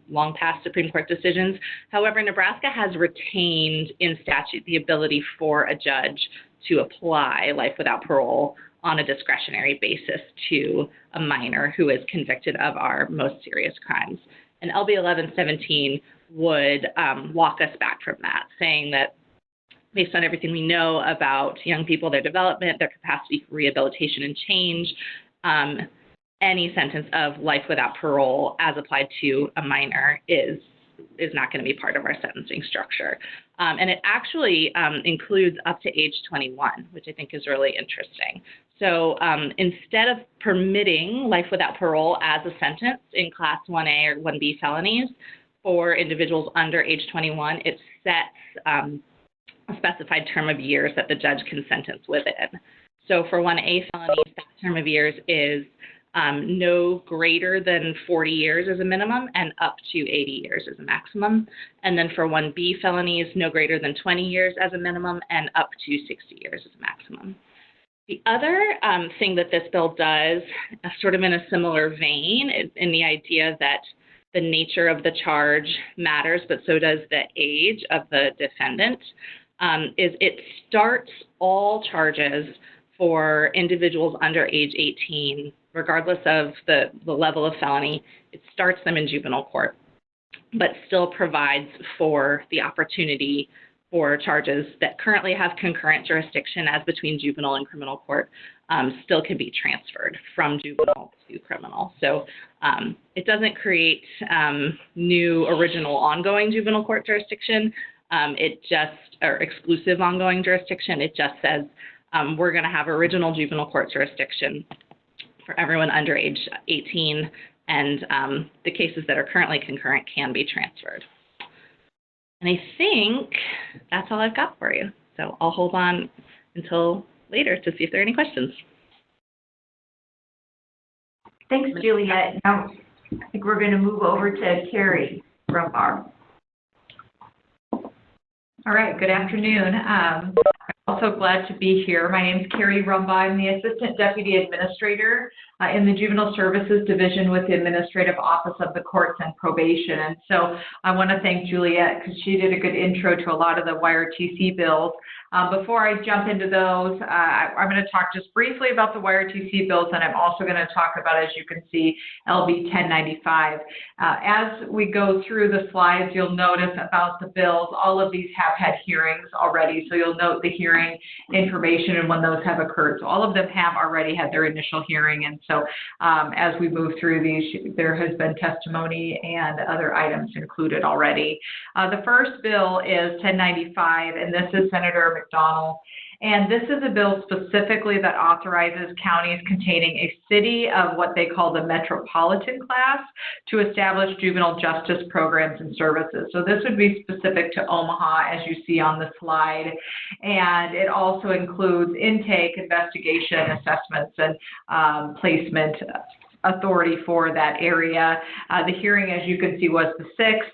long past Supreme Court decisions. However, Nebraska has retained in statute the ability for a judge to apply life without parole on a discretionary basis to a minor who is convicted of our most serious crimes. And LB 1117 would walk us back from that, saying that based on everything we know about young people, their development, their capacity for rehabilitation and change, any sentence of life without parole as applied to a minor is not going to be part of our sentencing structure. And it actually includes up to age 21, which I think is really interesting. So instead of permitting life without parole as a sentence in Class 1A or 1B felonies, for individuals under age 21, it sets a specified term of years that the judge can sentence within. So for 1A felonies, that term of years is no greater than 40 years as a minimum and up to 80 years as a maximum. And then for 1B felonies, no greater than 20 years as a minimum and up to 60 years as a maximum. The other thing that this bill does, sort of in a similar vein, is in the idea that the nature of the charge matters, but so does the age of the defendant, is it starts all charges for individuals under age 18, regardless of the level of felony. It starts them in juvenile court, but still provides for the opportunity for charges that currently have concurrent jurisdiction as between juvenile and criminal court still can be transferred from juvenile to criminal. So it doesn't create new original ongoing juvenile court jurisdiction. Or exclusive ongoing jurisdiction. It just says we're going to have original juvenile court jurisdiction for everyone under age 18, and the cases that are currently concurrent can be transferred. And I think that's all I've got for you. So I'll hold on until later to see if there are any questions. Thanks, Juliet. Now, I think we're going to move over to Carrie Rumbar. All right, good afternoon. I'm also glad to be here. My name is Carrie Rumba. I'm the Assistant Deputy Administrator in the Juvenile Services Division with the Administrative Office of the Courts and Probation. And so I want to thank Juliet because she did a good intro to a lot of the YRTC bills. Before I jump into those, I'm going to talk just briefly about the YRTC bills, and I'm also going to talk about, as you can see, LB 1095. As we go through the slides, you'll notice about the bills, all of these have had hearings already, so you'll note the hearing information and when those have occurred. So all of them have already had their initial hearing, and so as we move through these, there has been testimony and other items included already. The first bill is 1095, and this is Senator McDonald. And this is a bill specifically that authorizes counties containing a city of what they call the metropolitan class to establish juvenile justice programs and services. So this would be specific to Omaha, as you see on the slide. And it also includes intake, investigation, assessments, and placement authority for that area. The hearing, as you can see, was the 6th.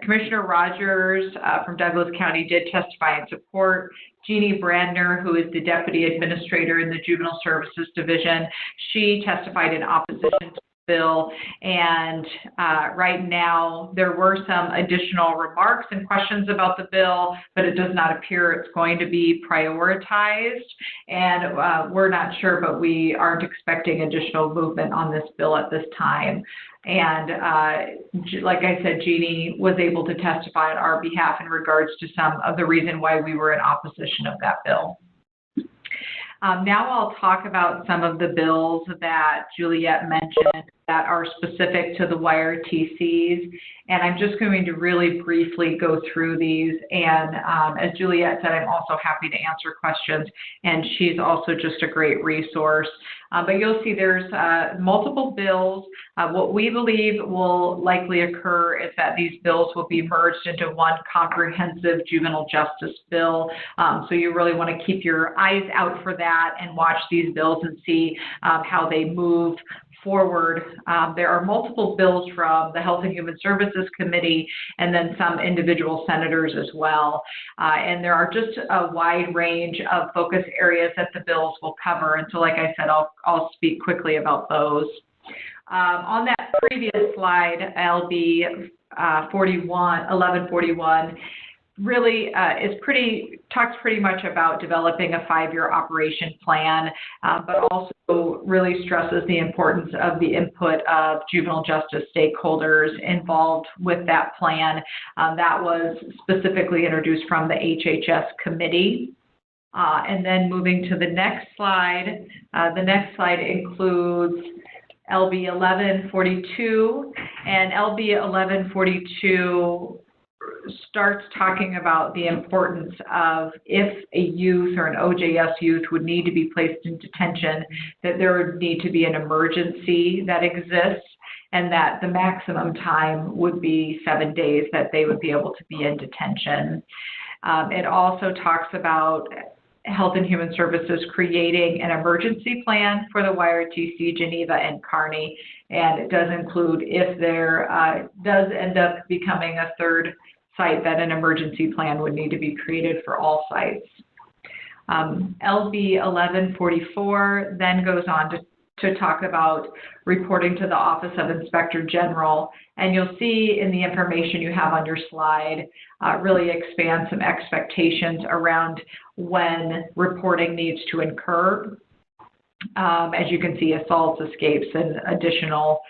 Commissioner Rogers from Douglas County did testify in support. Jeannie Brandner, who is the Deputy Administrator in the Juvenile Services Division, she testified in opposition to the bill. And right now, there were some additional remarks and questions about the bill, but it does not appear it's going to be prioritized. And we're not sure, but we aren't expecting additional movement on this bill at this time. And like I said, Jeannie was able to testify on our behalf in regards to some of the reason why we were in opposition of that bill. Now I'll talk about some of the bills that Juliet mentioned that are specific to the YRTCs. And I'm just going to really briefly go through these. And as Juliet said, I'm also happy to answer questions. And she's also just a great resource. But you'll see there's multiple bills. What we believe will likely occur is that these bills will be merged into one comprehensive juvenile justice bill. So you really want to keep your eyes out for that and watch these bills and see how they move forward. There are multiple bills from the Health and Human Services Committee and then some individual senators as well. And there are just a wide range of focus areas that the bills will cover. And so like I said, I'll speak quickly about those. On that previous slide, LB 1141, really talks pretty much about developing a 5-year operation plan, but also really stresses the importance of the input of juvenile justice stakeholders involved with that plan. That was specifically introduced from the HHS committee. And then moving to the next slide includes LB 1142, and LB 1142 starts talking about the importance of if a youth or an OJS youth would need to be placed in detention, that there would need to be an emergency that exists. and that the maximum time would be 7 days that they would be able to be in detention. It also talks about Health and Human Services creating an emergency plan for the YRTC, Geneva, and Kearney, and it does include if there does end up becoming a third site, that an emergency plan would need to be created for all sites. LB 1144 then goes on to talk about reporting to the Office of Inspector General, and you'll see in the information you have on your slide really expand some expectations around when reporting needs to occur. As you can see, assaults, escapes, and additional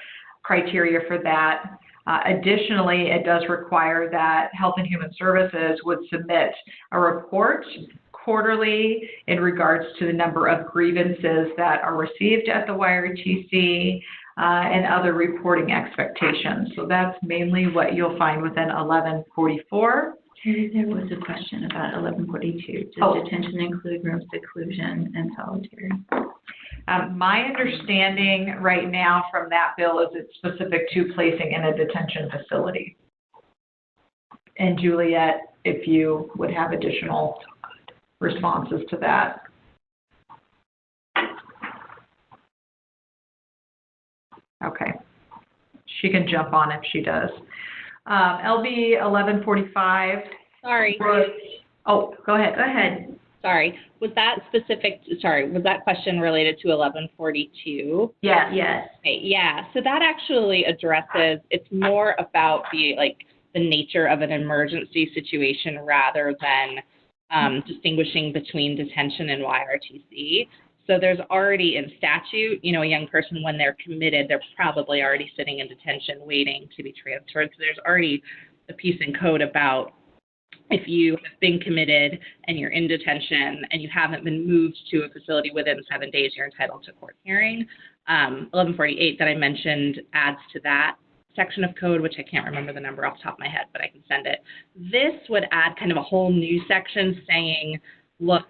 criteria for that. Additionally, it does require that Health and Human Services would submit a report quarterly in regards to the number of grievances that are received at the YRTC and other reporting expectations. So that's mainly what you'll find within 1144. There was a question about 1142. Does detention include room seclusion and solitary? My understanding right now from that bill is it's specific to placing in a detention facility. And Juliet, if you would have additional responses to that. Okay. She can jump on if she does. LB 1145. Sorry. Oh, go ahead. Go ahead. Sorry. Was that question related to 1142? Yes. Yes. Okay, yeah. So that actually addresses, it's more about the nature of an emergency situation rather than distinguishing between detention and YRTC. So there's already in statute, a young person, when they're committed, they're probably already sitting in detention waiting to be transferred. So there's already a piece in code about if you have been committed and you're in detention and you haven't been moved to a facility within 7 days, you're entitled to court hearing. 1148 that I mentioned adds to that section of code, which I can't remember the number off the top of my head, but I can send it. This would add kind of a whole new section saying, look,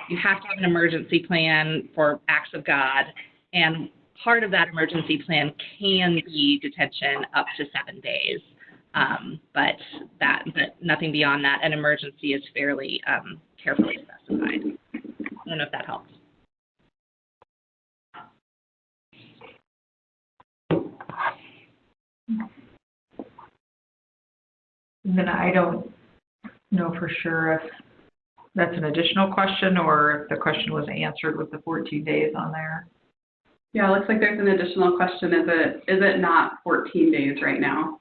you have to have an emergency plan for acts of God, and part of that emergency plan can be detention up to 7 days. But nothing beyond that. An emergency is fairly carefully specified. I don't know if that helps. Then I don't know for sure if that's an additional question or if the question was answered with the 14 days on there. Yeah, it looks like there's an additional question. Is it not 14 days right now?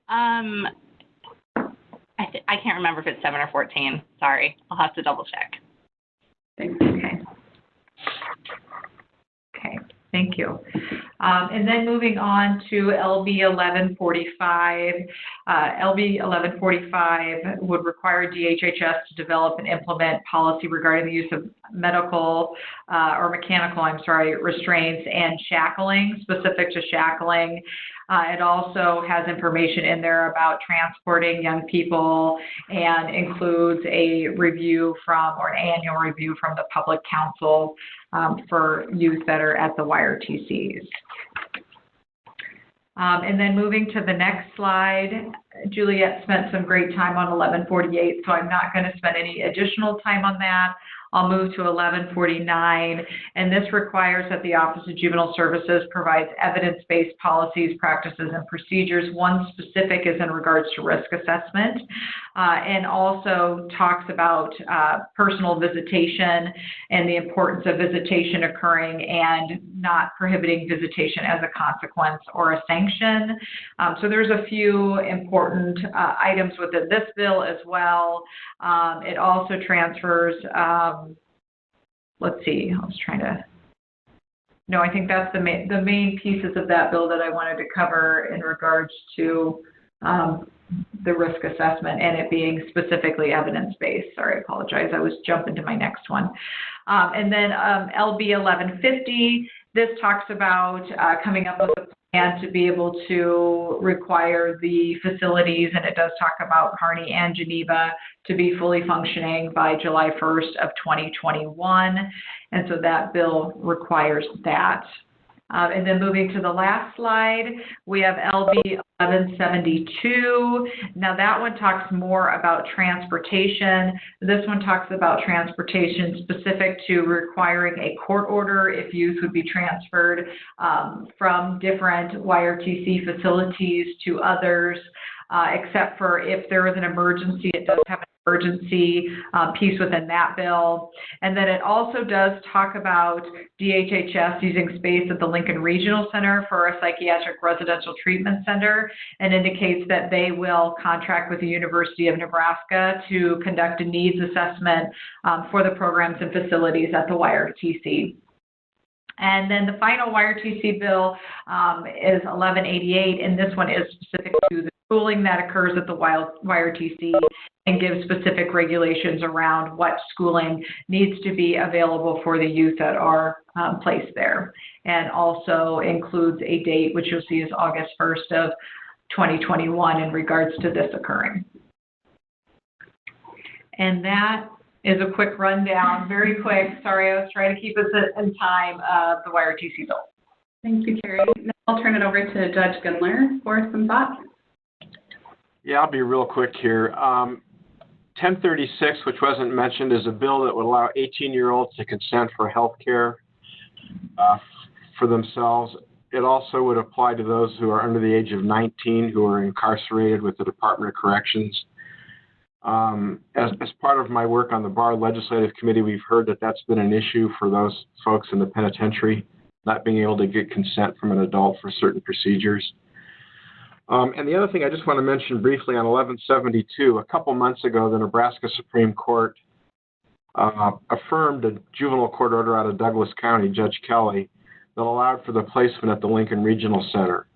I can't remember if it's 7 or 14. Sorry, I'll have to double check. Thanks. Okay, thank you. And then moving on to LB 1145. LB 1145 would require DHHS to develop and implement policy regarding the use of mechanical restraints and shackling, specific to shackling. It also has information in there about transporting young people and includes a review an annual review from the Public Council for youth that are at the YRTCs. And then moving to the next slide, Juliet spent some great time on 1148, so I'm not going to spend any additional time on that. I'll move to 1149, and this requires that the Office of Juvenile Services provides evidence-based policies, practices, and procedures. One specific is in regards to risk assessment, and also talks about personal visitation and the importance of visitation occurring and not prohibiting visitation as a consequence or a sanction. So there's a few important items within this bill as well. It also transfers, let's see, I think that's the main pieces of that bill that I wanted to cover in regards to the risk assessment and it being specifically evidence-based. Sorry, I apologize. I was jumping to my next one. And then LB 1150, this talks about coming up with a plan to be able to require the facilities, and it does talk about Kearney and Geneva, to be fully functioning by July 1st of 2021. And so that bill requires that. And then moving to the last slide, we have LB 1172. Now that one talks more about transportation. This one talks about transportation specific to requiring a court order if youth would be transferred from different YRTC facilities to others, except for if there is an emergency. It does have an emergency piece within that bill. And then it also does talk about DHHS using space at the Lincoln Regional Center for a psychiatric residential treatment center, and indicates that they will contract with the University of Nebraska to conduct a needs assessment for the programs and facilities at the YRTC. And then the final YRTC bill is 1188, and this one is specific to the schooling that occurs at the YRTC and gives specific regulations around what schooling needs to be available for the youth that are placed there, and also includes a date, which you'll see is August 1st of 2021 in regards to this occurring. And that is a quick rundown, very quick. Sorry, I was trying to keep us in time of the YRTC bill. Thank you, Carrie. Now I'll turn it over to Judge Gundler for some thoughts. Yeah, I'll be real quick here. 1036, which wasn't mentioned, is a bill that would allow 18-year-olds to consent for health care for themselves. It also would apply to those who are under the age of 19 who are incarcerated with the Department of Corrections. As part of my work on the Bar Legislative Committee, we've heard that that's been an issue for those folks in the penitentiary, not being able to get consent from an adult for certain procedures. And the other thing I just want to mention briefly on 1172, a couple months ago, the Nebraska Supreme Court affirmed a juvenile court order out of Douglas County, Judge Kelly, that allowed for the placement at the Lincoln Regional Center.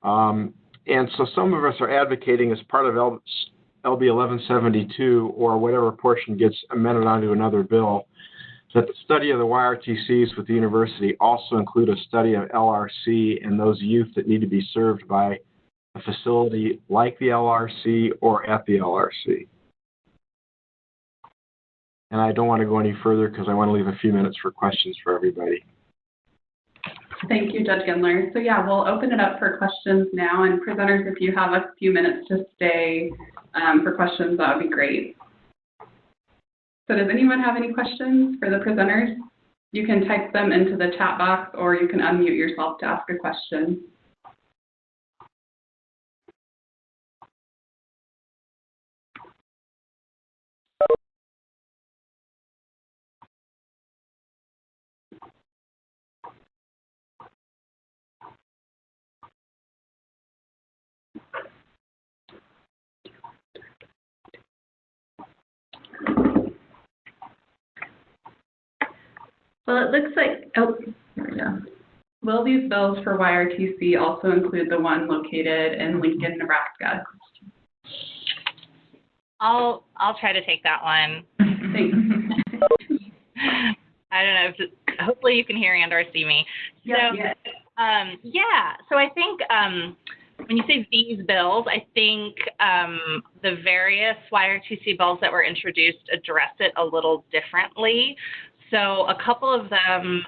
And so some of us are advocating as part of LB 1172 or whatever portion gets amended onto another bill, that the study of the YRTCs with the university also include a study of LRC and those youth that need to be served by a facility like the LRC or at the LRC. And I don't want to go any further because I want to leave a few minutes for questions for everybody. Thank you, Judge Gundler. So yeah, we'll open it up for questions now. And presenters, if you have a few minutes to stay for questions, that would be great. So does anyone have any questions for the presenters? You can type them into the chat box or you can unmute yourself to ask a question. Well, it looks like, oh, here we go. Will these bills for YRTC also include the one located in Lincoln, Nebraska? I'll try to take that one. Thanks. I don't know. Hopefully you can hear and or see me. Yep. So, yeah. So I think when you say these bills, I think the various YRTC bills that were introduced address it a little differently. So a couple of them,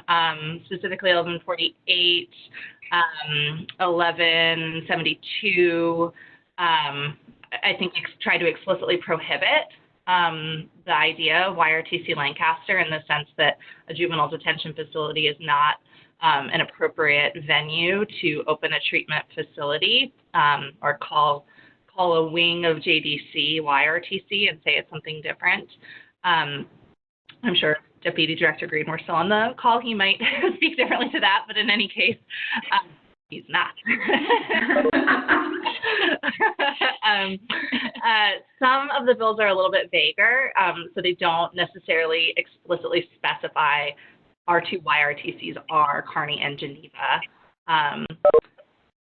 specifically 1148, 1172, I think try to explicitly prohibit the idea of YRTC Lancaster in the sense that a juvenile detention facility is not an appropriate venue to open a treatment facility or call a wing of JDC YRTC and say it's something different. I'm sure Deputy Director Green were still on the call. He might speak differently to that, but in any case, he's not. Some of the bills are a little bit vaguer, so they don't necessarily explicitly specify our two YRTCs are Kearney and Geneva.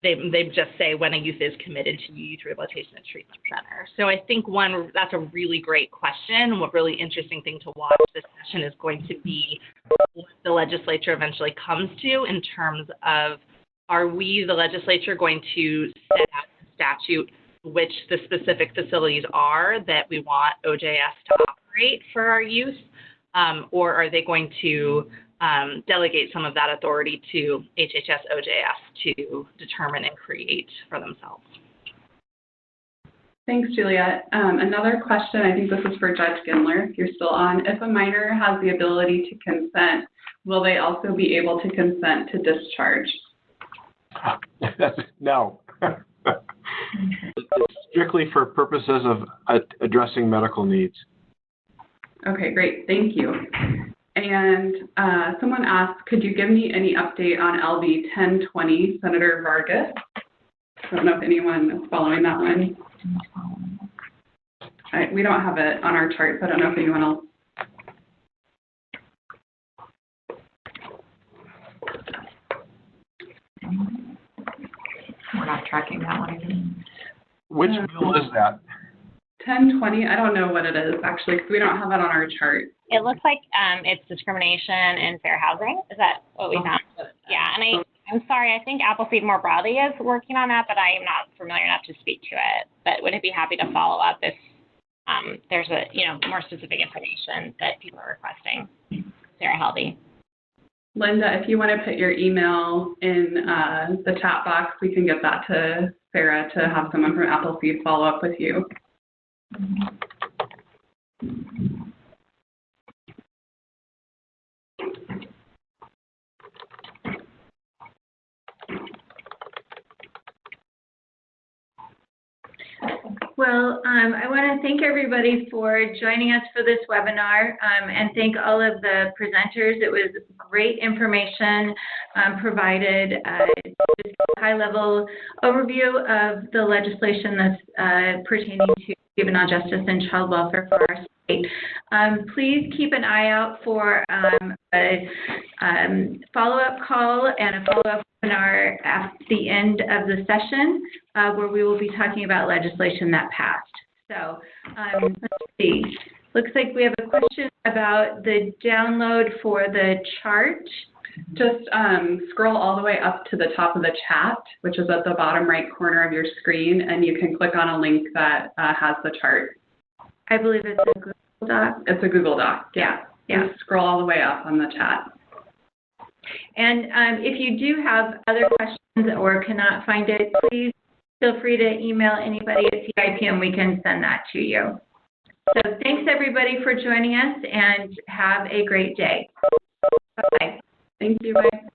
They just say when a youth is committed to youth rehabilitation and treatment center. So I think that's a really great question. What really interesting thing to watch this session is going to be what the legislature eventually comes to in terms of, are we, the legislature, going to set out in statute which the specific facilities are that we want OJS to operate for our youth, or are they going to delegate some of that authority to HHS OJS to determine and create for themselves. Thanks, Juliet. Another question, I think this is for Judge Gindler, if you're still on. If a minor has the ability to consent, will they also be able to consent to discharge? No. It's strictly for purposes of addressing medical needs. Okay, great. Thank you. And someone asked, could you give me any update on LB 1020, Senator Vargas? I don't know if anyone is following that one. We don't have it on our chart, so I don't know if anyone else. We're not tracking that one either. Which bill is that? 1020, I don't know what it is actually, because we don't have it on our chart. It looks like it's discrimination in fair housing. Is that what we found? Yeah, and I'm sorry, I think Appleseed more broadly is working on that, but I am not familiar enough to speak to it. But would be happy to follow up if there's a more specific information that people are requesting. Sarah Helvey. Linda, if you want to put your email in the chat box, we can get that to Sarah to have someone from Appleseed follow up with you. Well, I want to thank everybody for joining us for this webinar and thank all of the presenters. It was great information provided, just a high-level overview of the legislation that's pertaining to juvenile justice and child welfare for our state. Please keep an eye out for a follow-up call and a follow-up webinar at the end of the session where we will be talking about legislation that passed. So let's see. Looks like we have a question about the download for the chart. Just scroll all the way up to the top of the chat, which is at the bottom right corner of your screen, and you can click on a link that has the chart. I believe it's a Google Doc. It's a Google Doc, yeah. Just scroll all the way up on the chat. And if you do have other questions or cannot find it, please feel free to email anybody at CIP and we can send that to you. So thanks everybody for joining us and have a great day. Bye-bye. Thank you. Bye.